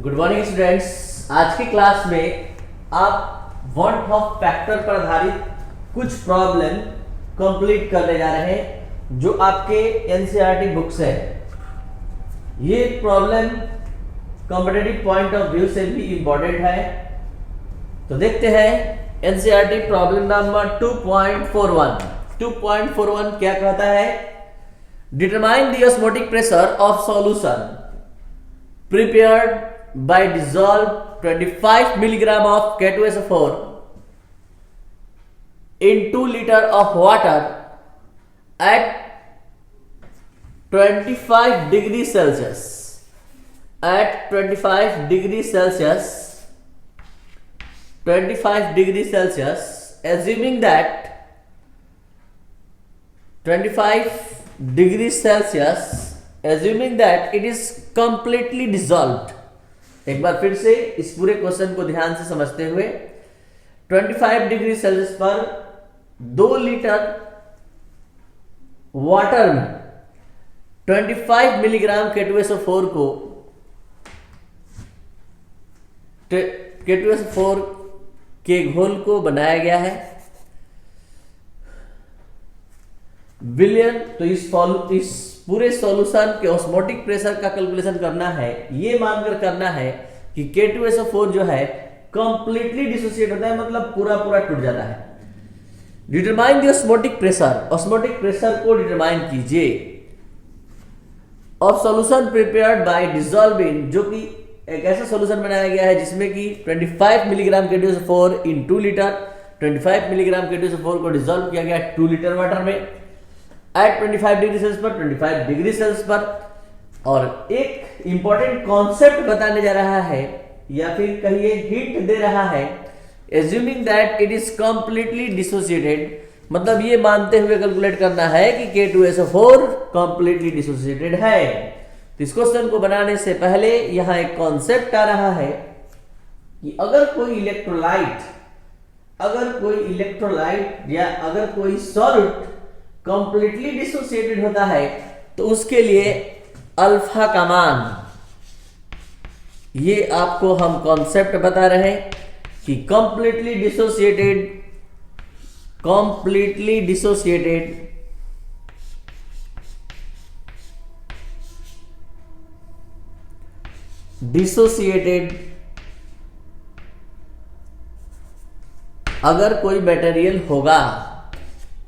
Good morning students. आज की class में आप वांट ऑफ फैक्टर पर आधारित कुछ प्रॉब्लम कंप्लीट करने जा रहे हैं जो आपके एनसीईआरटी बुक्स है। ये problem competitive point of view से भी इंपॉर्टेंट है। तो देखते हैं एनसीईआरटी प्रॉब्लम नंबर 2.41। 2.41 क्या कहता है? Determine the osmotic pressure of solution prepared by dissolve 25 milligram of K2SO4 in 2 liter of water at 25 degrees Celsius. At 25 degrees Celsius, 25 degrees Celsius, assuming that 25 degrees Celsius, assuming that it is completely dissolved। एक बार फिर से इस पूरे question को ध्यान से समझते हुए 25 डिग्री सेल्सियस पर 2 लीटर वाटर में 25 मिलीग्राम K2SO4 को K2SO4 के घोल को बनाया गया है बिलियन। तो इस पूरे सॉल्यूशन के ऑस्मोटिक प्रेशर का कैलकुलेशन करना है, ये मानकर करना है कि K2SO4 जो है कंप्लीटली डिसोसिएट होता है, मतलब पूरा टूट जाता है। Determine the osmotic pressure, osmotic pressure को डिटरमाइन कीजिए of solution prepared by dissolve in, जो कि एक ऐसा सॉल्यूशन बनाया गया है जिसमें कि 25 मिलीग्राम K2SO4 इन 2 लीटर, 25 मिलीग्राम K2SO4 को डिसॉल्व किया गया 2 लीटर वाटर में एट 25 डिग्री सेल्सियस पर, 25 डिग्री सेल्सियस पर। और एक इंपॉर्टेंट कॉन्सेप्ट बताने जा रहा है या फिर कहिए हिंट दे रहा है, assuming that it is completely dissociated, मतलब ये मानते हुए कैलकुलेट करना है कि K2SO4 कंप्लीटली डिसोसिएटेड है। तो इस क्वेश्चन को बनाने से पहले यहां एक कॉन्सेप्ट आ रहा है कि अगर कोई इलेक्ट्रोलाइट या अगर कोई सॉल्यूट कंप्लीटली डिसोसिएटेड होता है तो उसके लिए अल्फा का मान, ये आपको हम कॉन्सेप्ट बता रहे हैं कि कंप्लीटली डिसोसिएटेड अगर कोई मटेरियल होगा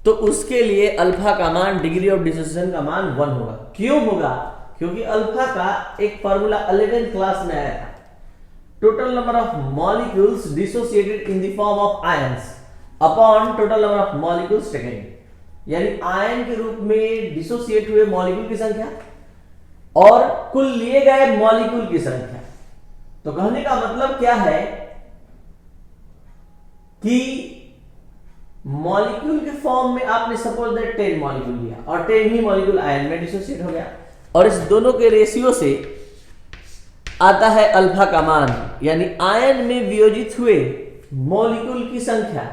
तो उसके लिए अल्फा का मान, डिग्री ऑफ डिसोसिएशन का मान 1 होगा। क्यों होगा? क्योंकि अल्फा का एक फार्मूला 11th क्लास में आया था, total number of molecules dissociated in the form of ions upon total number of molecules taken, यानी आयन के रूप में डिसोसिएट हुए मॉलिक्यूल की संख्या और कुल लिए गए मॉलिक्यूल की संख्या। तो कहने का मतलब क्या है कि मॉलिक्यूल के फॉर्म में आपने सपोज दैट 10 मॉलिक्यूल लिया और 10 ही मॉलिक्यूल आयन में डिसोसिएट हो गया, और इस दोनों के रेशियो से आता है अल्फा का मान, यानी आयन में वियोजित हुए मॉलिक्यूल की संख्या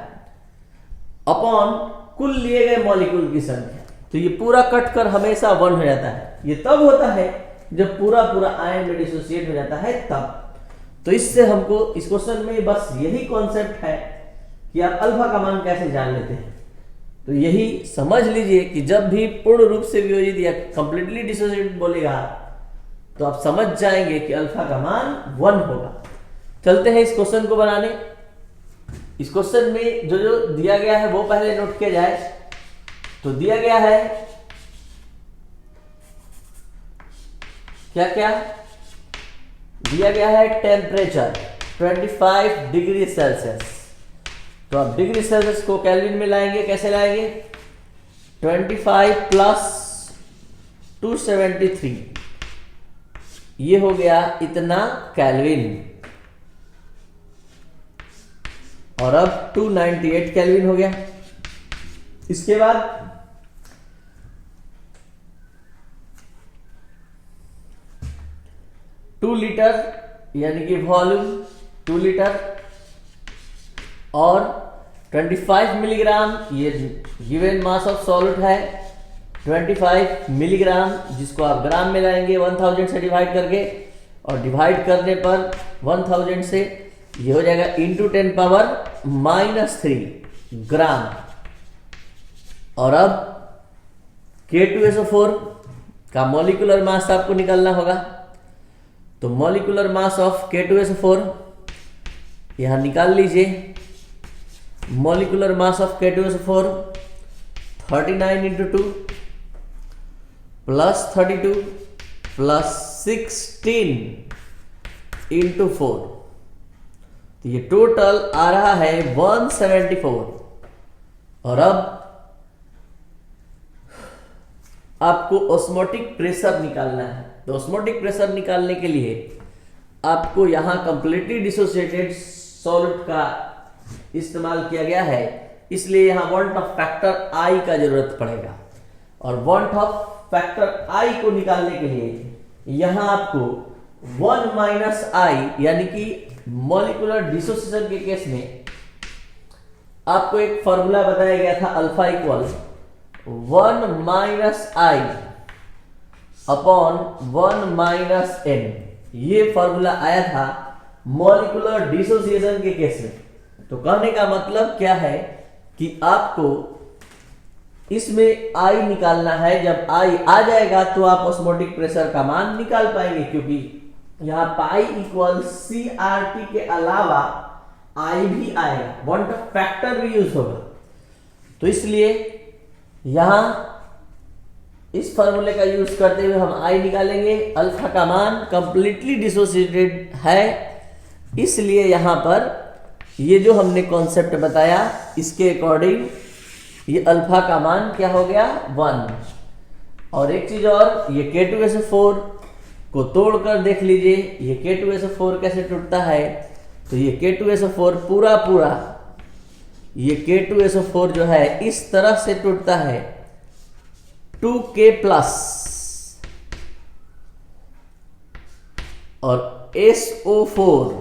अपॉन कुल लिए गए मॉलिक्यूल की संख्या। तो ये पूरा कट कर हमेशा 1 हो जाता है। ये तब होता है जब पूरा आयन में डिसोसिएट हो जाता है तब। तो इससे हमको इस क्वेश्चन में बस यही कॉन्सेप्ट है कि आप अल्फा का मान कैसे जान लेते हैं। तो यही समझ लीजिए कि जब भी पूर्ण रूप से वियोजित या कंप्लीटली डिसोसिएटेड बोलेगा तो आप समझ जाएंगे कि अल्फा का मान 1 होगा। चलते हैं इस क्वेश्चन को बनाने। इस क्वेश्चन में जो दिया गया है वो पहले नोट किया जाए। तो दिया गया है क्या दिया गया है टेम्परेचर 25 डिग्री सेल्सियस। तो आप डिग्री सेल्सियस को केल्विन में लाएंगे, कैसे लाएंगे? 25 प्लस 273, ये हो गया इतना केल्विन, और अब 298 केल्विन हो गया। इसके बाद टू लीटर यानी कि वॉल्यूम 2 लीटर और 25 मिलीग्राम, ये गिवन मास ऑफ सॉल्यूट है 25 मिलीग्राम, जिसको आप ग्राम में लाएंगे 1000 से डिवाइड करके, और डिवाइड करने पर 1000 से ये हो जाएगा इंटू 10⁻³ ग्राम। और अब K2SO4 का मॉलिक्यूलर मास आपको निकालना होगा। तो मॉलिक्यूलर मास ऑफ K2SO4 यहां निकाल लीजिए। मॉलिक्यूलर मास ऑफ K2SO4 39 × 2 + 32 + 16 × 4, तो ये टोटल आ रहा है 174। और अब आपको ऑस्मोटिक प्रेशर निकालना है। तो ऑस्मोटिक प्रेशर निकालने के लिए आपको यहां कंप्लीटली डिसोसिएटेड सॉल्यूट का इस्तेमाल किया गया है, इसलिए यहां वांट ऑफ फैक्टर I का जरूरत पड़ेगा। और वांट ऑफ फैक्टर I को निकालने के लिए यहां आपको 1 - I यानी कि मॉलिक्यूलर डिसोसिएशन के केस में आपको एक फॉर्मूला बताया गया था अल्फा = 1 - I / 1 - N। ये फॉर्मूला आया था मॉलिक्यूलर डिसोसिएशन के केस में। तो कहने का मतलब क्या है कि आपको इसमें I निकालना है। जब I आ जाएगा तो आप ऑस्मोटिक प्रेशर का मान निकाल पाएंगे, क्योंकि यहां पाई = CRT के अलावा I भी आएगा, वांट ऑफ फैक्टर भी यूज होगा। तो इसलिए यहां इस फॉर्मूले का यूज करते हुए हम I निकालेंगे। अल्फा का मान कंप्लीटली डिसोसिएटेड है, इसलिए यहां पर ये जो हमने कॉन्सेप्ट बताया इसके अकॉर्डिंग ये अल्फा का मान क्या हो गया 1। और एक चीज और, ये K2SO4 को तोड़कर देख लीजिए, ये K2SO4 कैसे टूटता है। तो ये K2SO4 पूरा ये K2SO4 जो है इस तरह से टूटता है 2K+ और SO4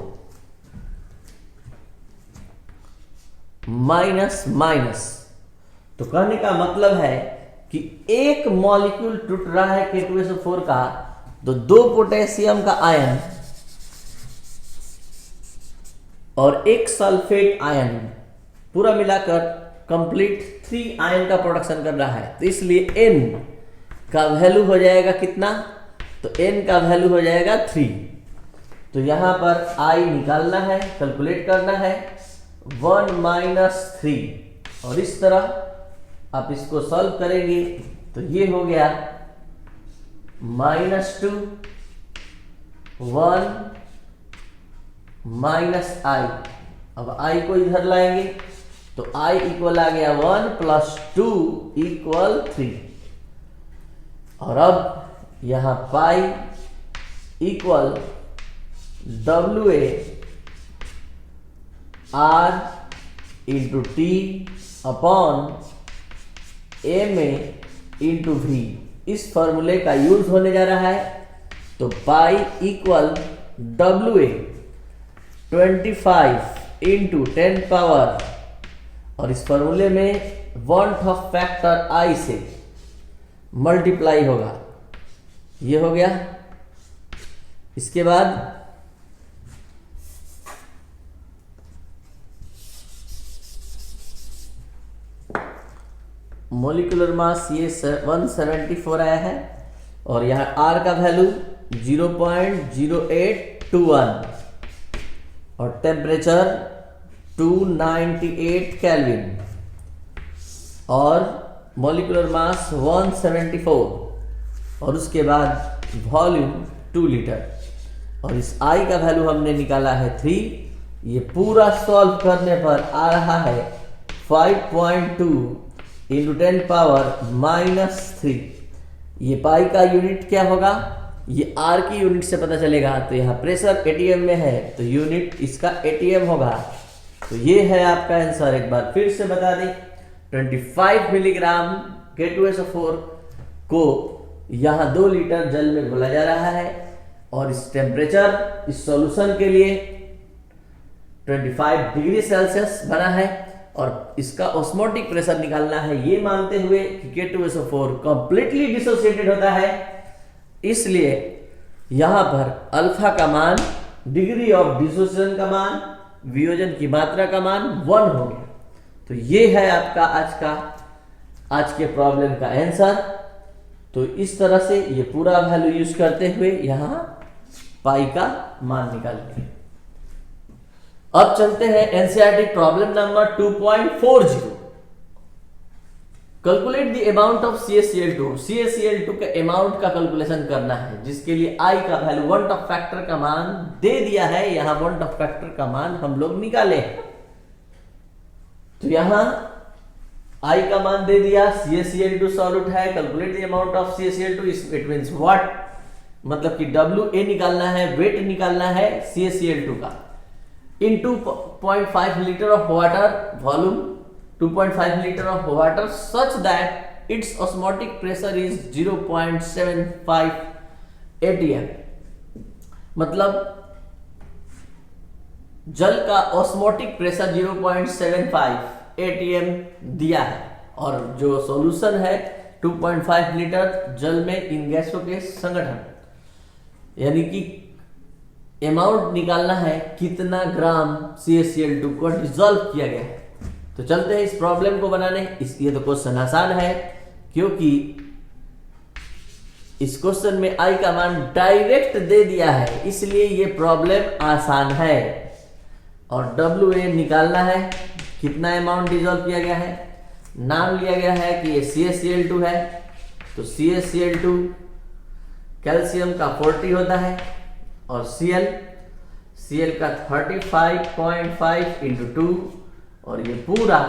माइनस। तो कहने का मतलब है कि एक मॉलिक्यूल टूट रहा है K2SO4 का, तो 2 पोटेशियम का आयन और 1 सल्फेट आयन पूरा मिलाकर कंप्लीट 3 आयन का प्रोडक्शन कर रहा है। तो इसलिए N का वैल्यू हो जाएगा कितना, तो N का वैल्यू हो जाएगा 3। तो यहां पर I निकालना है, कैलकुलेट करना है 1 - 3, और इस तरह आप इसको सॉल्व करेंगे तो ये हो गया -2 1 - I। अब I को इधर लाएंगे तो I = आ गया 1 + 2 = 3। और अब यहां पाई = WA R × T / MA × V इस फॉर्मूले का यूज होने जा रहा है। तो पाई = WA 25 × 10 पावर, और इस फॉर्मूले में वांट ऑफ फैक्टर I से मल्टीप्लाई होगा। ये हो गया। इसके बाद मॉलिक्यूलर मास ये 174 आया है, और यहाँ R का वैल्यू 0.0821 और टेम्परेचर 298 केल्विन और मॉलिक्यूलर मास 174, और उसके बाद वॉल्यूम 2 लीटर। और इस I का वैल्यू हमने निकाला है 3। ये पूरा सॉल्व करने पर आ रहा है 5.2 × 10 पावर -3। ये पाई का यूनिट क्या होगा, ये R की यूनिट से पता चलेगा। तो यहाँ प्रेशर ATM में है तो यूनिट इसका ATM होगा। तो ये है आपका आंसर। एक बार फिर से बता दें, 25 मिलीग्राम K2SO4 को यहाँ 2 लीटर जल में घोला जा रहा है, और इस टेम्परेचर इस सॉल्यूशन के लिए 25 डिग्री सेल्सियस बना है, और इसका ऑस्मोटिक प्रेशर निकालना है ये मानते हुए कि K2SO4 कंप्लीटली डिसोसिएटेड होता है। इसलिए यहां पर अल्फा का मान, डिग्री ऑफ डिसोसिएशन का मान, वियोजन की मात्रा का मान 1 हो गया। तो ये है आपका आज के प्रॉब्लम का आंसर। तो इस तरह से ये पूरा वैल्यू यूज करते हुए यहां पाई का मान निकाल लिया। अब चलते हैं NCERT problem number 2.40। Calculate the amount of CaCl2। CaCl2 के अमाउंट का कैलकुलेशन करना है, जिसके लिए I का वैल्यू वन ऑफ फैक्टर का मान दे दिया है। यहां वन ऑफ फैक्टर का मान हम लोग निकाले। तो यहां I का मान दे दिया, CaCl2 सॉल्यूट है। Calculate the amount of CaCl2, it means what, मतलब कि WA निकालना है, वेट निकालना है CaCl2 का, इन 2.5 litre of water, volume 2.5 litre of water, such that it's osmotic pressure is 0.75 atm। मतलब जल का ऑस्मोटिक प्रेशर 0.75 atm दिया है, और जो सॉल्यूशन है 2.5 लीटर जल में इन गैसों के संगठन, यानी कि अमाउंट निकालना है कितना ग्राम CaCl2 को डिसॉल्व किया गया है। तो चलते हैं इस प्रॉब्लम को बनाने। ये तो क्वेश्चन आसान है, क्योंकि इस क्वेश्चन में I का मान डायरेक्ट दे दिया है, इसलिए ये प्रॉब्लम आसान है। और WA निकालना है, कितना अमाउंट डिसॉल्व किया गया है। नाम लिया गया है कि ये CaCl2 है, तो CaCl2 कैल्शियम का 40 होता है, और Cl का 35.5 इंटू 2, और ये पूरा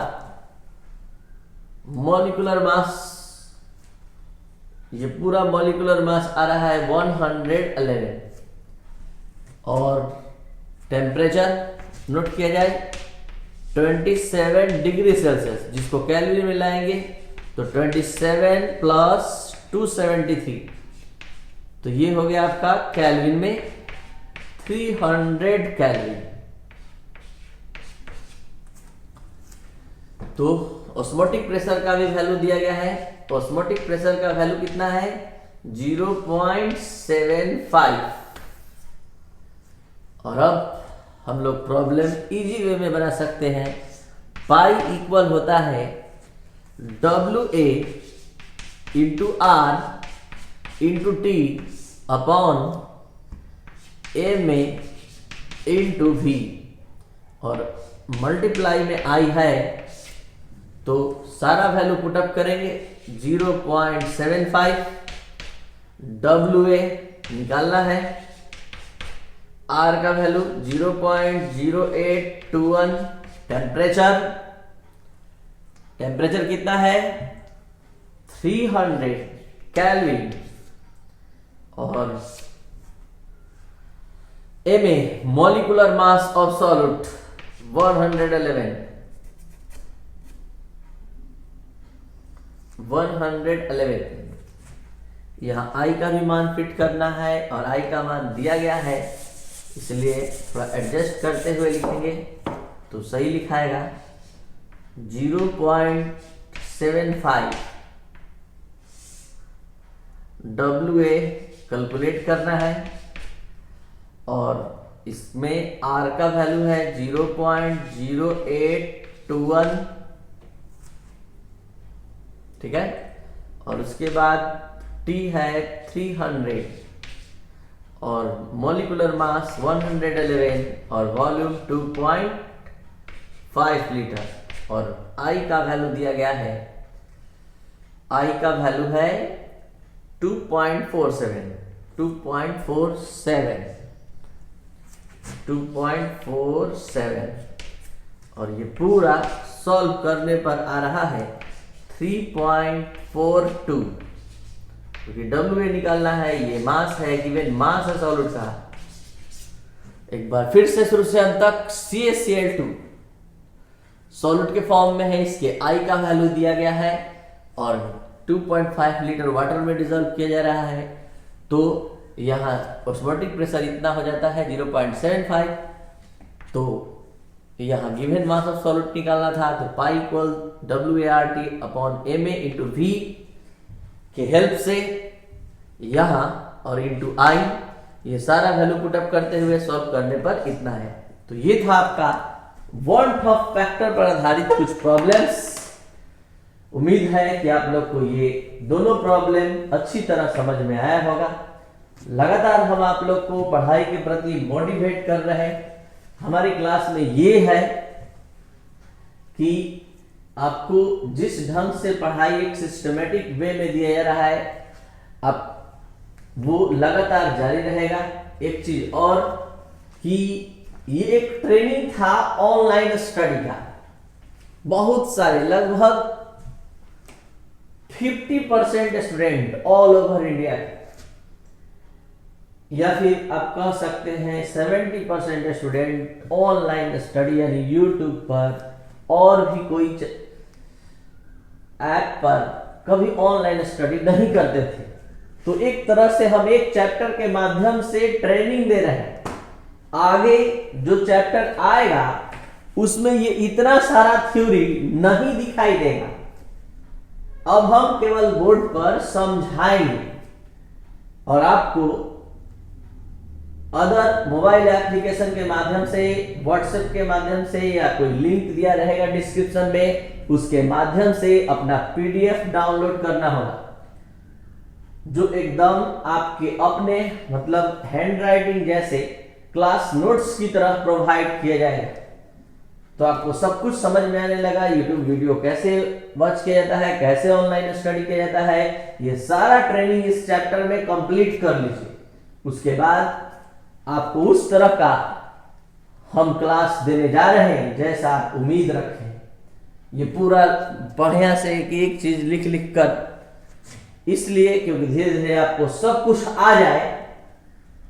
मॉलिक्यूलर मास आ रहा है 111। और टेम्परेचर नोट किया जाए 27 डिग्री सेल्सियस, जिसको केल्विन में लाएंगे तो 27 प्लस 273, तो ये हो गया आपका केल्विन में 300 केल्विन। तो ऑस्मोटिक प्रेशर का भी वैल्यू दिया गया है। तो ऑस्मोटिक प्रेशर का वैल्यू कितना है 0.75। और अब हम लोग प्रॉब्लम इजी वे में बना सकते हैं। पाई इक्वल होता है WA into R into T upon MA into V, और मल्टीप्लाई में I है, तो सारा वैल्यू पुटअप करेंगे 0.75, WA निकालना है, R का वैल्यू 0.0821, टेम्परेचर कितना है 300 केल्विन, और MA molecular mass of solute 111। यहां I का भी मान फिट करना है, और I का मान दिया गया है, इसलिए थोड़ा एडजस्ट करते हुए लिखेंगे तो सही लिखाएगा 0.75 WA कैलकुलेट करना है, और इसमें R का वैल्यू है 0.0821, ठीक है। और उसके बाद T है 300, और मॉलिक्यूलर मास 111, और वॉल्यूम 2.5 लीटर, और I का वैल्यू दिया गया है, I का वैल्यू है 2.47, और ये पूरा सॉल्व करने पर आ रहा है 3.42, क्योंकि WA निकालना है, ये मास है, गिवन मास है सॉल्यूट का। एक बार फिर से शुरू से अंत तक, CaCl2 सॉल्यूट के फॉर्म में है, इसके I का वैल्यू दिया गया है, और 2.5 लीटर वाटर में डिसॉल्व किया जा रहा है। तो यहाँ ऑस्मोटिक प्रेशर इतना हो जाता है 0.75। तो यहाँ गिवन मास ऑफ सॉल्यूट निकालना था, तो pi equal WART upon MA into V के हेल्प से यहाँ, और इंटू I ये सारा वैल्यू पुटअप करते हुए सॉल्व करने पर इतना है। तो ये था आपका वांट ऑफ फैक्टर पर आधारित कुछ प्रॉब्लम्स। उम्मीद है कि आप लोग को ये दोनों प्रॉब्लम अच्छी तरह समझ में आया होगा। लगातार हम आप लोग को पढ़ाई के प्रति मोटिवेट कर रहे हैं। हमारी क्लास में ये है कि आपको जिस ढंग से पढ़ाई एक सिस्टमेटिक वे में दिया जा रहा है, आप वो लगातार जारी रहेगा। एक चीज और कि ये एक ट्रेनिंग था ऑनलाइन स्टडी का। बहुत सारे लगभग 50% स्टूडेंट ऑल ओवर इंडिया, या फिर आप कह सकते हैं 70% स्टूडेंट ऑनलाइन स्टडी यानी यूट्यूब पर और भी कोई ऐप पर कभी ऑनलाइन स्टडी नहीं करते थे। तो एक तरह से हम एक चैप्टर के माध्यम से ट्रेनिंग दे रहे हैं। आगे जो चैप्टर आएगा उसमें ये इतना सारा थ्योरी नहीं दिखाई देगा। अब हम केवल बोर्ड पर समझाएंगे और आपको अदर मोबाइल एप्लीकेशन के माध्यम से, व्हाट्सएप के माध्यम से, या कोई लिंक दिया रहेगा डिस्क्रिप्शन में, उसके माध्यम से अपना पीडीएफ डाउनलोड करना होगा, जो एकदम आपके अपने मतलब हैंड राइटिंग जैसे क्लास नोट्स की तरह प्रोवाइड किया जाएगा। तो आपको सब कुछ समझ में आने लगा। यूट्यूब वीडियो कैसे वॉच किया जाता है, कैसे ऑनलाइन स्टडी किया जाता है, ये सारा ट्रेनिंग इस चैप्टर में कंप्लीट कर लीजिए। उसके बाद आपको उस तरह का हम क्लास देने जा रहे हैं जैसा आप उम्मीद रखें। ये पूरा बढ़िया से एक चीज लिख लिख कर, इसलिए क्योंकि धीरे धीरे आपको सब कुछ आ जाए,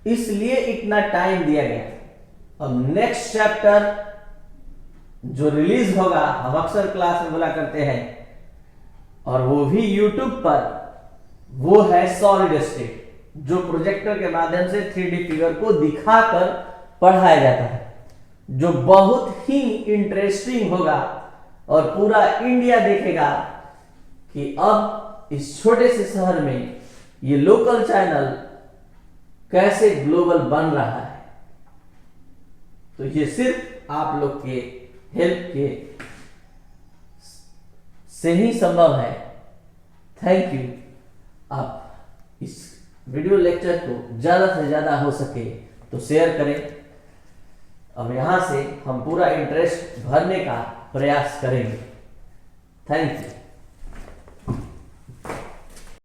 इसलिए इतना टाइम दिया गया। अब नेक्स्ट चैप्टर जो रिलीज होगा, हम अक्सर क्लास में बोला करते हैं, और वो भी यूट्यूब पर, वो है सॉलिड स्टेट, जो प्रोजेक्टर के माध्यम से 3D फिगर को दिखाकर पढ़ाया जाता है, जो बहुत ही इंटरेस्टिंग होगा और पूरा इंडिया देखेगा कि अब इस छोटे से शहर में ये लोकल चैनल कैसे ग्लोबल बन रहा है। तो ये सिर्फ आप लोग के हेल्प के से ही संभव है। Thank you. आप इस वीडियो लेक्चर को ज्यादा से ज्यादा हो सके तो शेयर करें। अब यहां से हम पूरा इंटरेस्ट भरने का प्रयास करेंगे। Thank you.